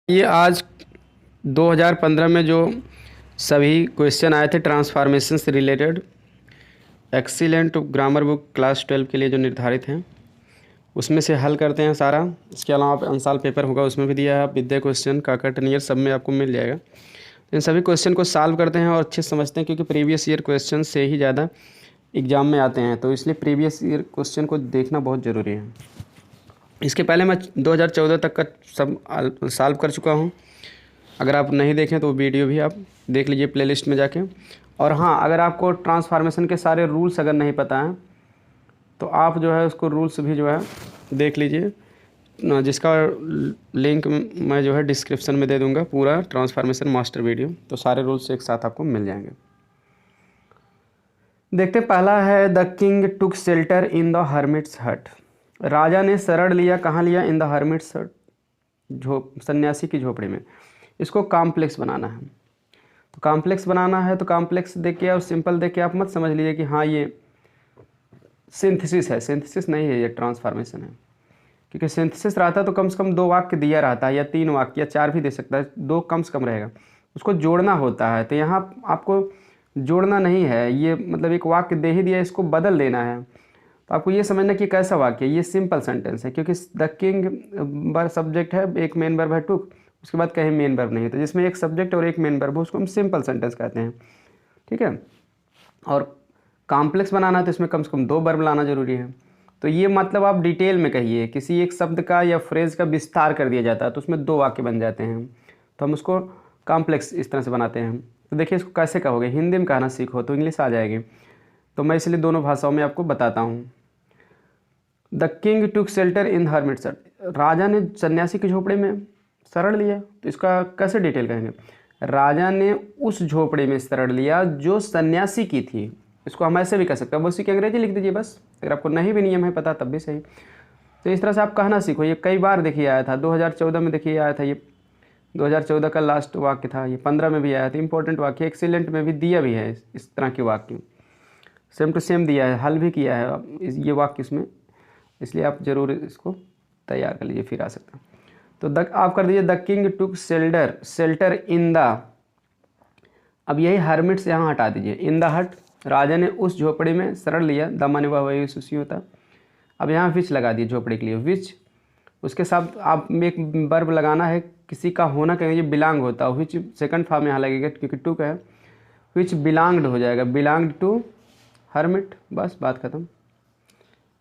ये आज 2015 में जो सभी क्वेश्चन आए थे ट्रांसफॉर्मेशन से related excellent grammar book class 12 के लिए जो निर्धारित हैं उसमें से हल करते हैं सारा। इसके अलावा आप अनसाल पेपर होगा उसमें भी दिया है, विद्या क्वेश्चन काकट नियर सब में आपको मिल जाएगा। तो इन सभी क्वेश्चन को सॉल्व करते हैं और अच्छे से समझते हैं, क्योंकि प्रीवियस ईयर क्वेश्चन से ही ज़्यादा एग्जाम में आते हैं, तो इसलिए प्रीवियस ईयर क्वेश्चन को देखना बहुत ज़रूरी है। इसके पहले मैं 2014 तक का सब सॉल्व कर चुका हूँ। अगर आप नहीं देखें तो वीडियो भी आप देख लीजिए प्लेलिस्ट में जाके। और हाँ, अगर आपको ट्रांसफॉर्मेशन के सारे रूल्स अगर नहीं पता हैं तो आप जो है उसको रूल्स भी जो है देख लीजिए, जिसका लिंक मैं जो है डिस्क्रिप्शन में दे दूंगा, पूरा ट्रांसफॉर्मेशन मास्टर वीडियो, तो सारे रूल्स एक साथ आपको मिल जाएंगे। देखते पहला है the king took shelter in the hermits हट। राजा ने शरण लिया, कहाँ लिया? इन द हर्मिट्स हट, सन्यासी की झोपड़ी में। इसको कॉम्प्लेक्स बनाना है, तो कॉम्प्लेक्स बनाना है तो कॉम्प्लेक्स देख के और सिंपल देख के आप मत समझ लीजिए कि हाँ ये सिंथेसिस है। सिंथेसिस नहीं है, ये ट्रांसफॉर्मेशन है। क्योंकि सिंथेसिस रहता है तो कम से कम 2 वाक्य दिया रहता है, या 3 वाक्य या 4 भी दे सकता है, 2 कम से कम रहेगा। उसको जोड़ना होता है, तो यहाँ आपको जोड़ना नहीं है, ये मतलब एक वाक्य दे ही दिया, इसको बदल देना है। तो आपको ये समझना कि कैसा वाक्य है, ये सिंपल सेंटेंस है, क्योंकि द किंग बर सब्जेक्ट है, एक मेन वर्ब है टुक, उसके बाद कहीं मेन वर्ब नहीं है, तो जिसमें एक सब्जेक्ट और एक मेन वर्ब हो उसको हम सिंपल सेंटेंस कहते हैं। ठीक है। और कॉम्प्लेक्स बनाना है तो इसमें कम से कम 2 वर्ब लाना जरूरी है। तो ये मतलब आप डिटेल में कहिए, किसी एक शब्द का या फ्रेज का विस्तार कर दिया जाता है तो उसमें 2 वाक्य बन जाते हैं, तो हम उसको कॉम्प्लेक्स इस तरह से बनाते हैं। तो देखिए इसको कैसे कहोगे, हिंदी में कहना सीखो तो इंग्लिश आ जाएगी, तो मैं इसलिए दोनों भाषाओं में आपको बताता हूँ। The king took shelter in hermits हट, राजा ने सन्यासी की झोपड़ी में शरण लिया, तो इसका कैसे डिटेल कहेंगे? राजा ने उस झोपड़ी में शरण लिया जो सन्यासी की थी। इसको हम ऐसे भी कह सकते हैं, बस की अंग्रेजी लिख दीजिए बस, अगर आपको नहीं भी नियम है पता तब भी सही। तो इस तरह से आप कहना सीखो। ये कई बार देखिए आया था, 2014 में देखिए आया था, ये 2014 का लास्ट वाक्य था, ये 15 में भी आया था, इंपॉर्टेंट वाक्य, एक्सीलेंट में भी दिया भी है इस तरह के वाक्य, सेम टू सेम दिया है, हल भी किया है ये वाक्य इसमें, इसलिए आप ज़रूर इसको तैयार कर लीजिए, फिर आ सकते हैं। तो आप कर दीजिए the king took shelter in the, अब यही हर्मिट से यहाँ हटा दीजिए, इन द हट, राजा ने उस झोपड़ी में शरण लिया, द माने वही सुशी होता। अब यहाँ विच लगा दिए झोपड़ी के लिए, विच, उसके साथ आप में एक वर्ब लगाना है, किसी का होना कहेंगे बिलोंग होता है, विच सेकंड फॉर्म यहाँ लगेगा क्योंकि टुक है, विच बिलोंग्ड हो जाएगा, बिलोंग्ड टू हर्मिट, बस बात खत्म।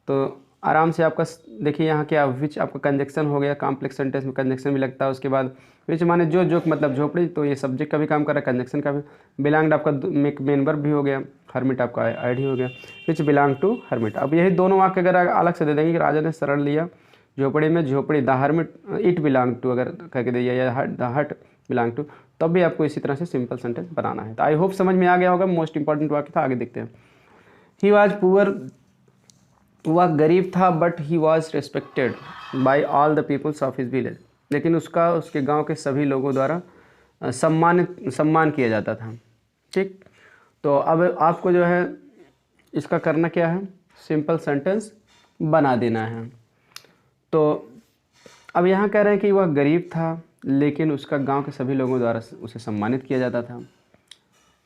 तो आराम से आपका देखिए यहाँ क्या, विच आपका कंजक्शन हो गया, कॉम्प्लेक्स सेंटेंस में कंजक्शन भी लगता है। उसके बाद विच माने जो मतलब झोपड़ी, तो ये सब्जेक्ट का भी काम कर रहा है, कंजक्शन का भी। बिलोंग्ड आपका मेन वर्ब भी हो गया, हर्मिट आपका ऐड ही हो गया, विच बिलोंग टू हर्मिट। अब यही दोनों वाक्य अगर अलग से दे देंगे कि राजा ने शरण लिया झोपड़ी में, झोपड़ी the hermit it belong to अगर कह के दिया, या द हट बिलोंग टू, तब भी आपको इसी तरह से सिंपल सेंटेंस बनाना है। तो आई होप समझ में आ गया होगा। मोस्ट इंपॉर्टेंट वाक्य था, आगे देखते हैं। ही वॉज पुअर, वह गरीब था, but he was respected by all the peoples of his village, लेकिन उसका उसके गांव के सभी लोगों द्वारा सम्मान किया जाता था। ठीक, तो अब आपको जो है इसका करना क्या है, सिंपल सेंटेंस बना देना है। तो अब यहाँ कह रहे हैं कि वह गरीब था लेकिन उसका गांव के सभी लोगों द्वारा उसे सम्मानित किया जाता था।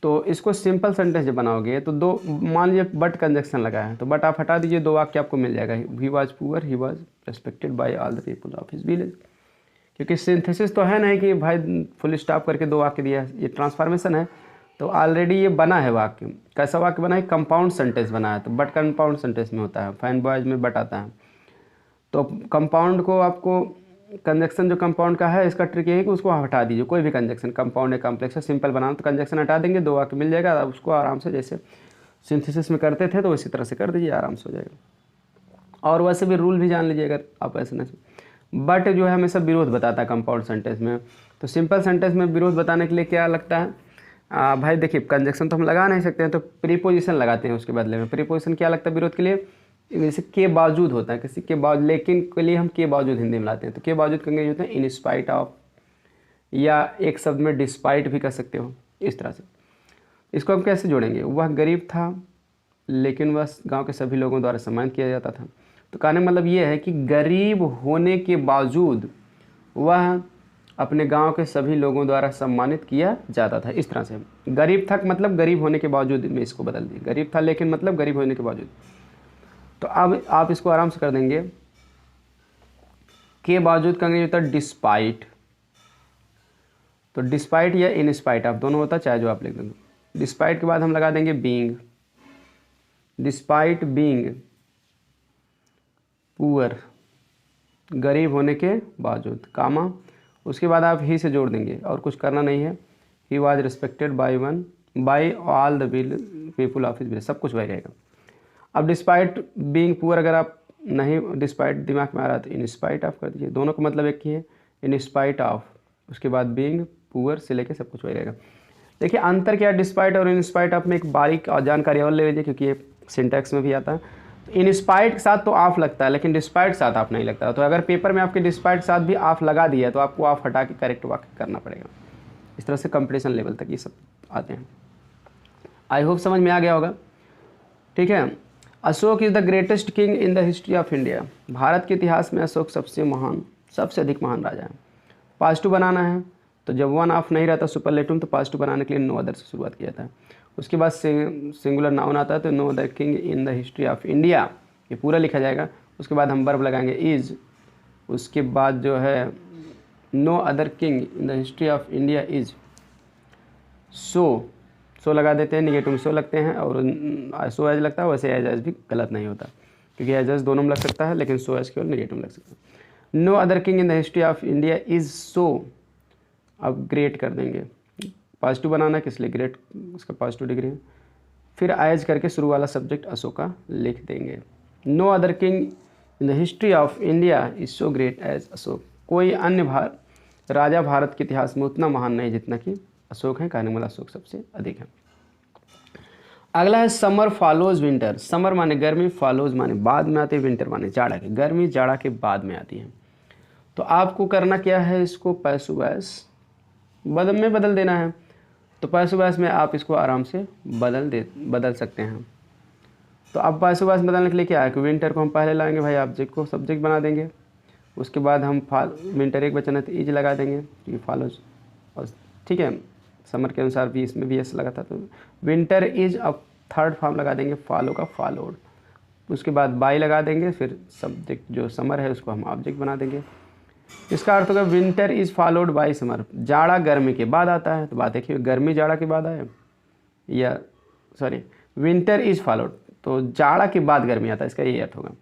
तो इसको सिंपल सेंटेंस जब बनाओगे तो 2, मान लीजिए बट कंजक्शन लगा है, तो बट आप हटा दीजिए, 2 वाक्य आपको मिल जाएगा, he was poor, he was respected by all the people of his village. क्योंकि सिंथेसिस तो है नहीं कि भाई फुल स्टॉप करके 2 वाक्य दिया है, ये ट्रांसफॉर्मेशन है, तो ऑलरेडी ये बना है वाक्य। कैसा वाक्य बना है? कंपाउंड सेंटेंस बना है, तो बट कंपाउंड सेंटेंस में होता है, फाइन बॉयज में बट आता है। तो कंपाउंड को आपको, कंजक्शन जो कंपाउंड का है, इसका ट्रिक ये है कि उसको हटा दीजिए, कोई भी कंजक्शन, कंपाउंड है कॉम्प्लेक्स है, सिंपल बनाना तो कंजक्शन हटा देंगे, 2 वाक्य मिल जाएगा। उसको आराम से जैसे सिंथेसिस में करते थे तो इसी तरह से कर दीजिए, आराम से हो जाएगा। और वैसे भी रूल भी जान लीजिए अगर आप ऐसे नहीं। बट जो है हमेशा विरोध बताता है कंपाउंड सेंटेंस में, तो सिंपल सेंटेंस में विरोध बताने के लिए क्या लगता है? भाई देखिए कंजक्शन तो हम लगा नहीं सकते हैं, तो प्रीपोजिशन लगाते हैं उसके बदले में। प्रीपोजिशन क्या लगता है विरोध के लिए? जैसे के बावजूद होता है, किसी के बावजूद, लेकिन के लिए हम के बावजूद हिंदी में लाते हैं, तो के बावजूद कहेंगे होते हैं इन स्पाइट ऑफ, या एक शब्द में डिस्पाइट भी कर सकते हो, इस तरह से। इसको हम कैसे जोड़ेंगे? वह गरीब था लेकिन वह गांव के सभी लोगों द्वारा सम्मानित किया जाता था। तो कहने का मतलब ये है कि गरीब होने के बावजूद वह अपने गांव के सभी लोगों द्वारा सम्मानित किया जाता था। इस तरह से गरीब था मतलब गरीब होने के बावजूद में इसको बदल दिए, गरीब था लेकिन मतलब गरीब होने के बावजूद। तो अब आप इसको आराम से कर देंगे, के बावजूद का अंग्रेजी होता है डिस्पाइट। तो डिस्पाइट या इन स्पाइट आप दोनों होता, चाहे जो आप लिख देंगे। डिस्पाइट के बाद हम लगा देंगे बीइंग, डिस्पाइट बीइंग पुअर, गरीब होने के बावजूद, कामा, उसके बाद आप ही से जोड़ देंगे और कुछ करना नहीं है। He was respected by all the people of his village, सब कुछ वही रहेगा। अब डिस्पाइट बीइंग पुअर अगर आप नहीं डिस्पाइट दिमाग में आ रहा तो इन स्पाइट ऑफ कर दीजिए, दोनों का मतलब एक ही है, इन स्पाइट ऑफ, उसके बाद बीइंग पुअर से लेके सब कुछ वही रहेगा। देखिए अंतर क्या है डिस्पाइट और इन स्पाइट ऑफ में, एक बारीक जानकारी और ले लीजिए क्योंकि ये सिंटैक्स में भी आता है। इन स्पाइट के साथ तो ऑफ लगता है लेकिन डिस्पाइट के साथ ऑफ नहीं लगता। तो अगर पेपर में आपके डिस्पाइट के साथ भी ऑफ लगा दिया है तो आपको ऑफ हटा के करेक्ट वाक्य करना पड़ेगा। इस तरह से कंपटीशन लेवल तक ये सब आते हैं। आई होप समझ में आ गया होगा। ठीक है। Ashok is the greatest king in the history of India. Bharat के इतिहास में अशोक सबसे महान, सबसे अधिक महान राजा है। पास्ट टू बनाना है तो जब वन ऑफ नहीं रहता सुपरलेटिव तो पास्ट टू बनाने के लिए नो अदर से शुरुआत किया जाता है। उसके बाद सिंगुलर नाउन आता है तो no other king in the history of India, ये पूरा लिखा जाएगा। उसके बाद हम वर्ब लगाएंगे इज़, उसके बाद जो है no other king in the history of India is so लगा देते हैं, निगेटिव में सो लगते हैं और सो एज लगता है। वैसे एज भी गलत नहीं होता क्योंकि एज दोनों में लग सकता है लेकिन सो एज केवल निगेटिव में लग सकता है। No other king in the history of India is so, अब ग्रेट कर देंगे, पास्ट टू बनाना है किस लिए, ग्रेट उसका पास्ट टू डिग्री है। फिर एज करके शुरू वाला सब्जेक्ट अशोका लिख देंगे। No other king in the history of India is so great as Ashok, कोई अन्य राजा भारत के इतिहास में उतना महान नहीं जितना कि अशोक है, कहने वाला अशोक सबसे अधिक है। अगला है समर फॉलोज विंटर। समर माने गर्मी, फॉलोज माने बाद में आती है, विंटर माने जाड़ा के, गर्मी जाड़ा के बाद में आती है। तो आपको करना क्या है, इसको पैसिव वॉइस में बदल देना है। तो पैसिव वॉइस में आप इसको आराम से बदल सकते हैं। तो अब पैसिव वॉइस बदलने के लिए क्या है कि विंटर को हम पहले लाएंगे भाई, ऑब्जेक्ट को सब्जेक्ट बना देंगे। उसके बाद हम विंटर एक बचन है तो इज लगा देंगे क्योंकि फॉलोज, और ठीक है समर के अनुसार भी इसमें भी एस लगा था तो विंटर इज, अब थर्ड फॉर्म लगा देंगे फॉलो का फॉलोड। उसके बाद बाई लगा देंगे, फिर सब्जेक्ट जो समर है उसको हम ऑब्जेक्ट बना देंगे। इसका अर्थ होगा winter is followed by summer, जाड़ा गर्मी के बाद आता है। तो बात देखिए गर्मी जाड़ा के बाद आए या सॉरी विंटर इज़ फॉलोड तो जाड़ा के बाद गर्मी आता है, इसका यही अर्थ होगा।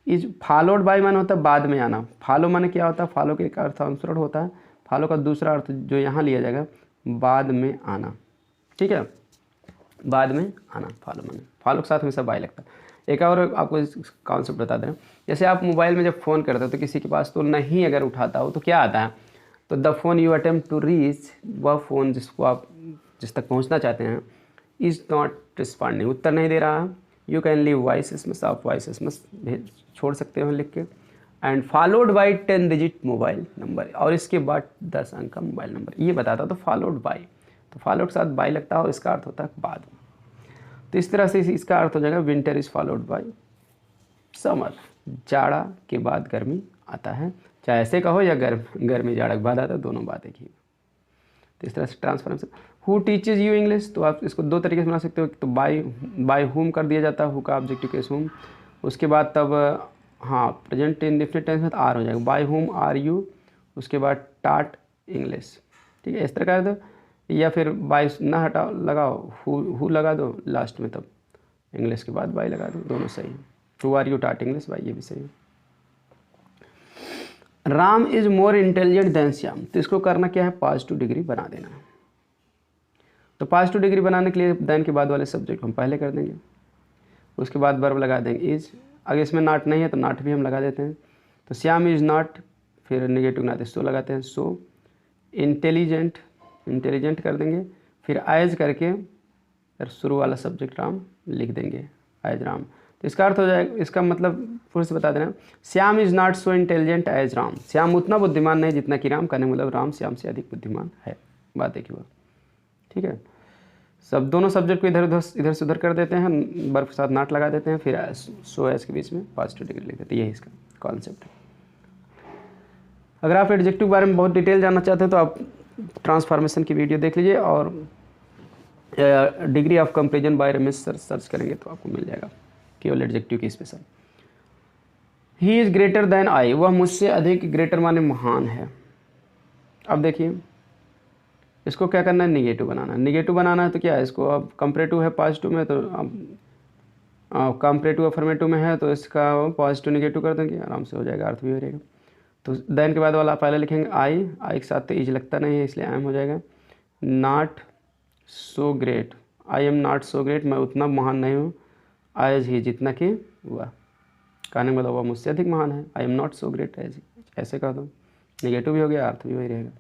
इज फॉलोड बाई माने होता है बाद में आना। फॉलो माने क्या होता है, फॉलो के एक अर्थ अनुसरण होता है, फॉलो का दूसरा अर्थ जो यहाँ लिया जाएगा बाद में आना। ठीक है, बाद में आना फॉलो माने, फॉलो के साथ हमेशा बाई लगता है। एक और आपको कॉन्सेप्ट बता दें, जैसे आप मोबाइल में जब फ़ोन करते हो तो किसी के पास तो नहीं अगर उठाता हो तो क्या आता है, तो the phone you attempt to reach, वह फ़ोन जिसको आप जिस तक पहुंचना चाहते हैं, इज़ नॉट रिस्पॉन्डिंग, उत्तर नहीं दे रहा। You can leave voice SMS, आप वॉइस एसएमएस भेज छोड़ सकते हो लिख के। And followed by 10 digit mobile number, और इसके बाद 10 अंक का मोबाइल नंबर, ये बताता तो फॉलोड बाई, तो फॉलोड के साथ बाई लगता है और इसका अर्थ होता है बाद में। तो इस तरह से इसका अर्थ हो जाएगा winter is followed by summer, जाड़ा के बाद गर्मी आता है, चाहे ऐसे कहो या गर्मी जाड़ा के बाद आता है, दोनों बात एक ही। तो इस तरह से transformation. Who teaches you English, तो आप इसको दो तरीके से बना सकते हो, तो बाय हुम कर दिया जाता है, हु का ऑब्जेक्टिव केस हुम। उसके बाद तब हाँ प्रेजेंट इंडेफिनिट टेंस में तो आर हो जाएगा, बाय हुम आर यू, उसके बाद टाट इंग्लिश। ठीक है, इस तरह कर दो, या फिर बाय ना हटाओ लगाओ, हु लगा दो लास्ट में, तब इंग्लिश के बाद बाय लगा दो, दोनों सही है। हु आर यू टाट इंग्लिश बाय, ये भी सही है। Ram is more intelligent then Shyam, तो इसको करना क्या है, पॉजिटिव डिग्री बना देना है। तो पॉजिटिव डिग्री बनाने के लिए देन के बाद वाले सब्जेक्ट हम पहले कर देंगे, उसके बाद वर्ब लगा देंगे इज। अगर इसमें नॉट नहीं है तो नॉट भी हम लगा देते हैं। तो श्याम इज नॉट, फिर नेगेटिव नाते सो लगाते हैं, सो इंटेलिजेंट कर देंगे, फिर एज करके फिर शुरू वाला सब्जेक्ट राम लिख देंगे, एज राम। तो इसका अर्थ हो जाएगा, इसका मतलब फिर से बता देना, Shyam is not so intelligent as Ram, Shyam उतना बुद्धिमान नहीं जितना कि राम, कहने मतलब राम श्याम से अधिक बुद्धिमान है। बात देखिए वो, ठीक है। सब दोनों सब्जेक्ट को इधर से उधर कर देते हैं, वर्ब के साथ नॉट लगा देते हैं, फिर सो एज के बीच में पॉजिटिव डिग्री लिख देते हैं, यही इसका कॉन्सेप्ट है। अगर आप एडजेक्टिव के बारे में बहुत डिटेल जानना चाहते हैं तो आप ट्रांसफॉर्मेशन की वीडियो देख लीजिए, और degree of comparison by Ramesh sir search करेंगे तो आपको मिल जाएगा, केवल एडजेक्टिव की special. He is greater than I, वह मुझसे अधिक, ग्रेटर माने महान है। अब देखिए इसको क्या करना है, निगेटिव बनाना है। निगेटिव बनाना है तो क्या है, इसको अब कंपैरेटिव है पॉजिटिव में, तो अब कंपैरेटिव अफर्मेटिव में है तो इसका पॉजिटिव निगेटिव कर देंगे, आराम से हो जाएगा, अर्थ भी हो जाएगा। तो देन के बाद वाला पहले लिखेंगे आई, आई के साथ तो इज लगता नहीं है इसलिए आई एम हो जाएगा। Not so great, I am not so great, मैं उतना महान नहीं हूँ, एज ही, जितना कि वह, कहने का मतलब वह मुझसे अधिक महान है। I am not so great as he, ऐसे कह दो, निगेटिव भी हो गया, अर्थ भी वही रहेगा।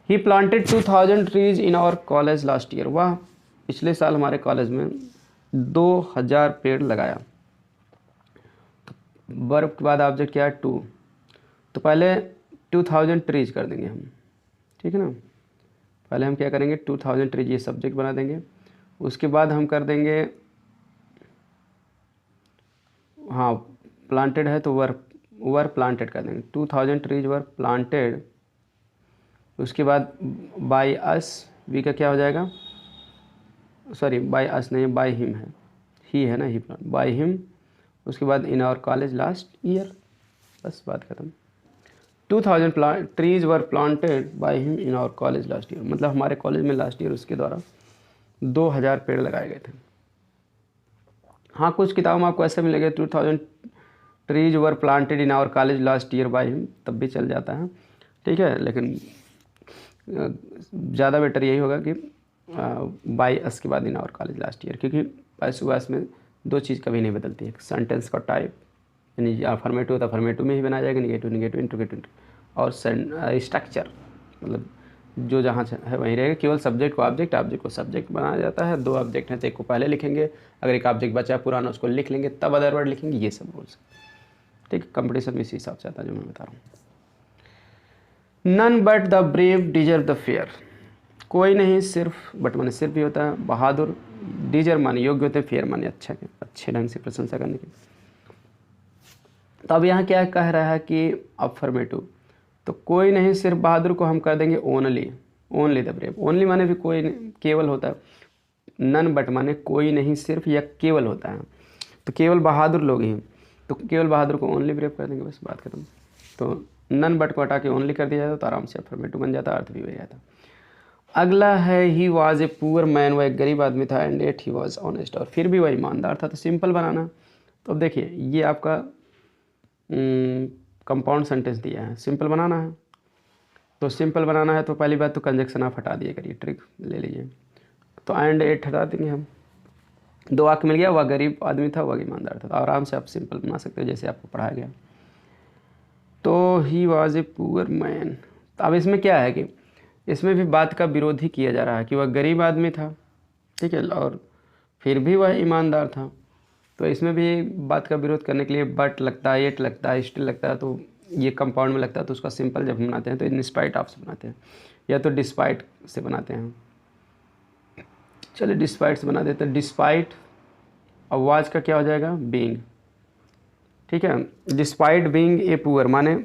He planted 2000 trees in our college last year, वह पिछले साल हमारे कॉलेज में 2000 पेड़ लगाया। तो वर्ब के बाद ऑब्जेक्ट क्या है, टू, तो पहले 2000 ट्रीज कर देंगे हम, ठीक है ना। पहले हम क्या करेंगे, 2000 ट्रीज ये सब्जेक्ट बना देंगे। उसके बाद हम कर देंगे, हाँ प्लांटेड है तो वर प्लांटेड कर देंगे, 2000 ट्रीज वर प्लांटेड। उसके बाद बाय अस, वी का क्या हो जाएगा, सॉरी बाय अस नहीं, बाय हिम है, ही है ना, ही प्लांट, बाय हिम। उसके बाद in our college last year, बस बात खत्म। 2000 trees were planted by him in our college last year, मतलब हमारे कॉलेज में लास्ट ईयर उसके द्वारा 2000 पेड़ लगाए गए थे। हाँ कुछ किताबों में आपको ऐसे मिलेगा 2000 trees were planted in our college last year by him, तब भी चल जाता है, ठीक है। लेकिन ज़्यादा बेटर यही होगा कि बाय अस के बाद in our college last year, क्योंकि बस वास में दो चीज़ कभी नहीं बदलती है, सेंटेंस का टाइप, यानी अफर्मेटिव तो अफर्मेटिव में ही बनाया जाएगा, निगेटिव निगेटिव, इंट्रोगेटिव, और स्ट्रक्चर मतलब जो जहाँ है वहीं रहेगा, केवल सब्जेक्ट को ऑब्जेक्ट, ऑब्जेक्ट को सब्जेक्ट बनाया जाता है। दो ऑब्जेक्ट हैं तो एक को पहले लिखेंगे, अगर एक ऑब्जेक्ट बचा पुराना उसको लिख लेंगे, तब अदर वर्ड लिखेंगे, ये सब रूल्स, ठीक। कंपटीशन इसी हिसाब से आता है जो मैं बता रहा हूँ। None but the brave deserve the fair, कोई नहीं सिर्फ, बट माने सिर्फ भी होता है, बहादुर, डिजर्व माने योग्य होते हैं, फेयर माने अच्छा के, अच्छे ढंग से प्रशंसा करने की। तो अब यहाँ क्या कह रहा है कि अफर्मेटिव, तो कोई नहीं सिर्फ बहादुर को हम कर देंगे only, only the brave, only माने भी कोई नहीं, केवल होता है, नन बट माने कोई नहीं सिर्फ या केवल होता है, तो केवल बहादुर लोग ही, तो केवल बहादुर को ओनली ब्रेव कर देंगे, बस बात खत्म। तो नन बट को हटा के ओनली कर दिया जाता तो आराम से अफर्मेटिव बन जाता, अर्थ भी हो जाता। अगला है he was a poor man, वह एक गरीब आदमी था, and yet he was honest, और फिर भी वह ईमानदार था। तो सिंपल बनाना, तो अब देखिए ये आपका कंपाउंड सेंटेंस दिया है, सिंपल बनाना है। तो सिंपल बनाना है तो पहली बात तो कंजक्शन आप हटा दिए करिए, ट्रिक ले लीजिए। तो एंड एट हटा देंगे हम, दो वाक्य मिल गया, वह गरीब आदमी था, वह ईमानदार था। तो आराम से आप सिंपल बना सकते हो जैसे आपको पढ़ाया गया। तो ही वॉज ए पुअर मैन, तो अब इसमें क्या है कि इसमें भी बात का विरोध ही किया जा रहा है कि वह गरीब आदमी था, ठीक है, और फिर भी वह ईमानदार था। तो इसमें भी बात का विरोध करने के लिए बट लगता है, एट लगता है, स्टिल लगता है, तो ये कंपाउंड में लगता है, तो उसका सिंपल जब हम बनाते हैं तो इन स्पाइट ऑफ से बनाते हैं, या तो डिस्पाइट से बनाते हैं। चलिए डिस्पाइट से बना देते हैं, डिस्पाइट, आवाज़ का क्या हो जाएगा, बीइंग, ठीक है। डिस्पाइट बीइंग ए पुअर माने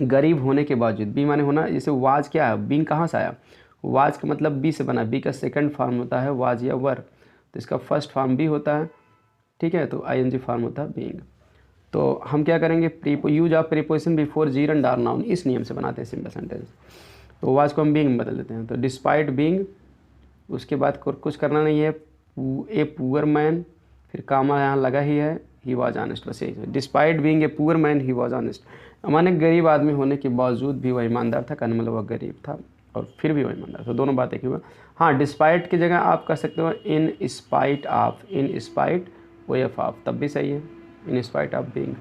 गरीब होने के बावजूद, बी माने होना, जैसे वाज क्या है, बीइंग कहाँ से आया, वाज का मतलब बी से बना, बी का सेकंड फॉर्म होता है वाज या वर, तो इसका फर्स्ट फॉर्म बी होता है, ठीक है, तो आईएनजी फॉर्म होता है बीइंग। तो हम क्या करेंगे, use of preposition before Jiran Dar noun, इस नियम से बनाते हैं सिंपल सेंटेंस। तो वाज को हम बीइंग बदल देते हैं, तो डिस्पाइट बीइंग, उसके बाद कुछ करना नहीं है, ए पुअर मैन, फिर कामा यहाँ लगा ही है, ही वॉज ऑनेस्ट, बस यही। Despite being a poor man he was honest, माने गरीब आदमी होने के बावजूद भी वह ईमानदार था, कहने मतलब वह गरीब था और फिर भी वह ईमानदार था, दोनों बातें क्यों। हाँ डिस्पाइट की जगह आप कर सकते हो in spite of, in spite O F of, तब भी सही है, इन स्पाइट ऑफ बीइंग,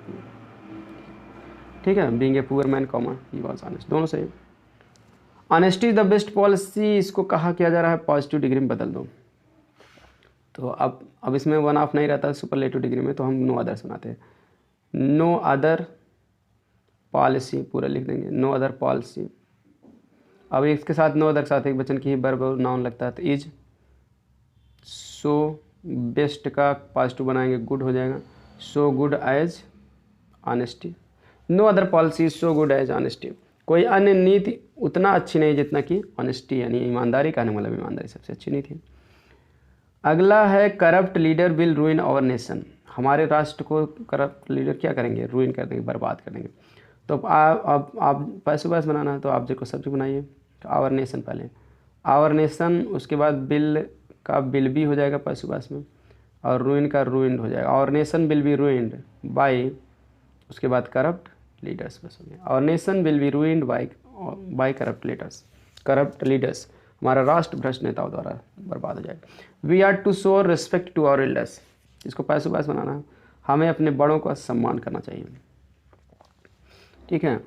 ठीक है, being a poor man comma he was honest, दोनों सही। Honesty is the best policy, इसको कहा किया जा रहा है पॉजिटिव डिग्री में बदल दो। तो अब इसमें वन ऑफ नहीं रहता सुपरलेटिव डिग्री में, तो हम नो अदर सुनाते हैं, नो अदर पॉलिसी पूरा लिख देंगे, नो अदर पॉलिसी। अब इसके साथ नो अदर के साथ एक वचन की ही वर्ब नाउन लगता है, तो इज, सो बेस्ट का पॉजिटिव बनाएंगे गुड हो जाएगा, so good as honesty, no other policy is so good as honesty, कोई अन्य नीति उतना अच्छी नहीं जितना कि ऑनेस्टी यानी ईमानदारी, कहने मतलब ईमानदारी सबसे अच्छी नीति है। अगला है corrupt leader will ruin our nation, हमारे राष्ट्र को करप्ट लीडर क्या करेंगे, रूइन कर देंगे, बर्बाद कर देंगे। तो आप पैसिव बनाना है तो ऑब्जेक्ट को सब्जेक्ट बनाइए, आवर नेशन पहले, आवर नेशन, उसके बाद बिल का बिल भी हो जाएगा पैसिव में, और रूइन का रूइंड हो जाएगा। Our nation will be ruined by, उसके बाद करप्ट लीडर्स, बस हो गया। Our nation will be ruined by corrupt leaders, corrupt leaders, हमारा राष्ट्र भ्रष्ट नेताओं द्वारा बर्बाद हो जाएगा। We are to show respect to our elders, इसको पैसिव वॉइस बनाना है, हमें अपने बड़ों का सम्मान करना चाहिए, ठीक है।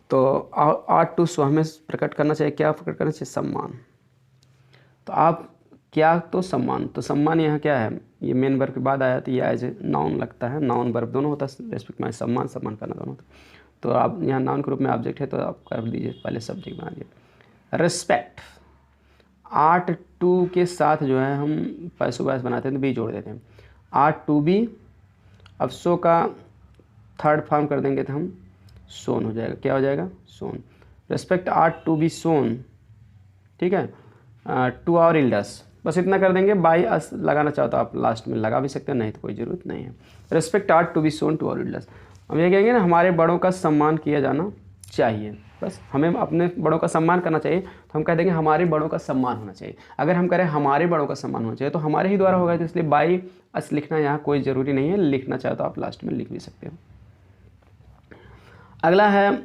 तो आर्ट टू शो, हमें प्रकट करना चाहिए, क्या प्रकट करना चाहिए, सम्मान। तो आप क्या, तो सम्मान, तो सम्मान यहाँ क्या है, ये मेन वर्ब के बाद आया तो ये एज ए नाउन लगता है, नाउन वर्ब दोनों होता है, रेस्पेक्ट में सम्मान, सम्मान करना दोनों होता है। तो आप यहाँ नाउन के रूप में ऑब्जेक्ट है तो आप कर दीजिए, पहले सब्जेक्ट बना दिए। रिस्पेक्ट, आर्ट टू के साथ जो है हम पैसिव वॉइस बनाते हैं तो बी जोड़ देते हैं, आर्ट टू बी। अब शो का थर्ड फॉर्म कर देंगे तो हम सोन हो जाएगा, क्या हो जाएगा, सोन। रिस्पेक्ट आर्ट टू बी सोन, ठीक है, टू आवर एल्डर्स, बस इतना कर देंगे। बाई अस लगाना चाहो तो आप लास्ट में लगा भी सकते हैं, नहीं तो कोई ज़रूरत नहीं है। Respect are to be shown to our elders, हम ये कहेंगे ना हमारे बड़ों का सम्मान किया जाना चाहिए, बस हमें अपने बड़ों का सम्मान करना चाहिए, तो हम कह देंगे हमारे बड़ों का सम्मान होना चाहिए। अगर हम करें हमारे बड़ों का सम्मान होना चाहिए तो हमारे ही द्वारा होगा, तो इसलिए बाई अस लिखना यहाँ कोई ज़रूरी नहीं है, लिखना चाहो तो आप लास्ट में लिख भी सकते हो। अगला है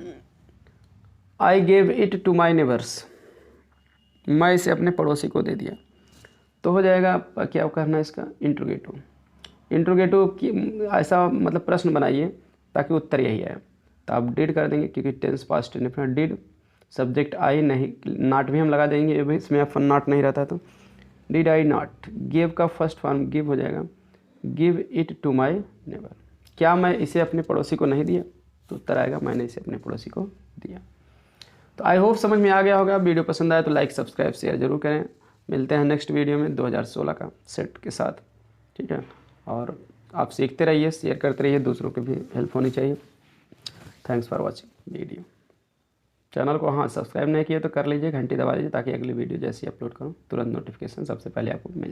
I gave it to my neighbours, मैं इसे अपने पड़ोसी को दे दिया, तो हो जाएगा क्या करना है इसका, इंट्रोगेटिव। इंट्रोगेटिव की ऐसा मतलब प्रश्न बनाइए ताकि उत्तर यही आए, तो आप डिड कर देंगे क्योंकि tense past indefinite, did subject I, नहीं नॉट भी हम लगा देंगे, ये भी इसमें अपन नॉट नहीं रहता तो डिड आई नॉट। गिव का फर्स्ट फॉर्म गिव हो जाएगा, give it to my neighbour, क्या मैं इसे अपने पड़ोसी को नहीं दिया, तो उत्तर आएगा मैंने इसे अपने पड़ोसी को दिया। तो आई होप समझ में आ गया होगा। वीडियो पसंद आया तो लाइक सब्सक्राइब शेयर जरूर करें। मिलते हैं नेक्स्ट वीडियो में 2016 का सेट के साथ, ठीक है। और आप सीखते रहिए, शेयर करते रहिए, दूसरों की भी हेल्प होनी चाहिए। Thanks for watching video. Channel को हाँ सब्सक्राइब नहीं किया तो कर लीजिए, घंटी दबा लीजिए ताकि अगली वीडियो जैसी अपलोड करूँ तुरंत नोटिफिकेशन सबसे पहले आपको मिल जाए।